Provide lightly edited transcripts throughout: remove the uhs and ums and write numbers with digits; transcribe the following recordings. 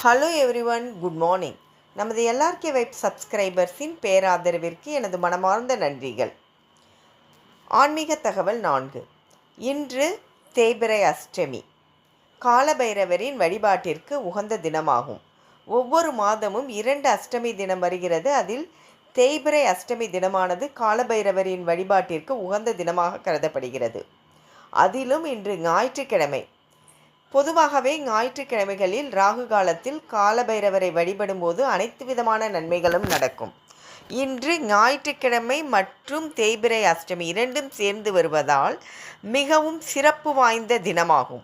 Hello everyone, good morning. நமது எல்ஆர்கே vibe சப்ஸ்கிரைபர்ஸின் பேராதரவிற்கு எனது மனமார்ந்த நன்றிகள். ஆன்மீக தகவல் 4. இன்று தேய்பிறை அஷ்டமி. காலபைரவரின் வழிபாட்டிற்கு உகந்த தினமாகும். ஒவ்வொரு மாதமும் 2 அஷ்டமி தினம் வருகிறது. அதில் தேய்பிறை அஷ்டமி தினமானது காலபைரவரின் வழிபாட்டிற்கு உகந்த தினமாக கருதப்படுகிறது. அதிலும் இன்று ஞாயிற்றுக்கிழமை. பொதுவாகவே ஞாயிற்றுக்கிழமைகளில் ராகு காலத்தில் காலபைரவரை வழிபடும் போது அனைத்து விதமான நன்மைகளும் நடக்கும். இன்று ஞாயிற்றுக்கிழமை மற்றும் தேய்பிறை அஷ்டமி இரண்டும் சேர்ந்து வருவதால் மிகவும் சிறப்பு வாய்ந்த தினமாகும்.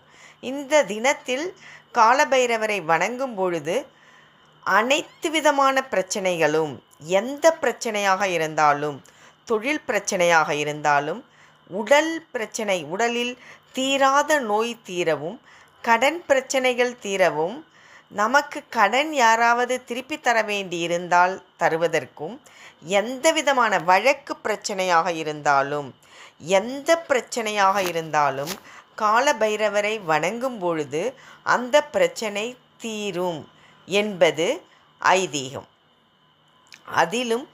இந்த தினத்தில் காலபைரவரை வணங்கும் பொழுது அனைத்து விதமான பிரச்சனைகளும், எந்த பிரச்சனையாக இருந்தாலும், தொழில் பிரச்சனையாக இருந்தாலும், உடல் பிரச்சனை, உடலில் தீராத நோய் தீரவும், கடன் பிரச்சனைகள் தீரவும், நமக்கு கடன் யாராவது திருப்பி தர வேண்டியிருந்தால் தருவதற்கும், எந்த விதமான வழக்கு பிரச்சனையாக இருந்தாலும், எந்த பிரச்சனையாக இருந்தாலும் காலபைரவரை வணங்கும் பொழுது அந்த பிரச்சனை தீரும் என்பது ஐதீகம். அதிலும்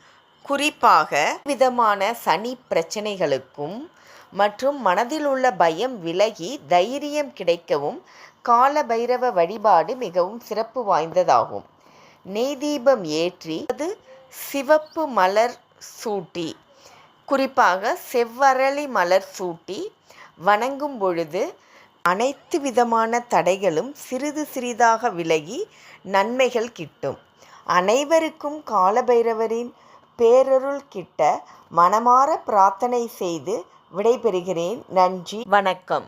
குறிப்பாக விதமான சனி பிரச்சனைகளுக்கும் மற்றும் மனதில் உள்ள பயம் விலகி தைரியம் கிடைக்கவும் காலபைரவ வழிபாடு மிகவும் சிறப்பு வாய்ந்ததாகும். நெய் தீபம் ஏற்றி அது சிவப்பு மலர் சூட்டி, குறிப்பாக செவ்வரளி மலர் சூட்டி வணங்கும் பொழுது அனைத்து விதமான தடைகளும் சிறிது சிறிதாக விலகி நன்மைகள் கிட்டும். அனைவருக்கும் காலபைரவரின் பேரருள் கிட்ட மனமார பிரார்த்தனை செய்து விடைபெறுகிறேன். நன்றி, வணக்கம்.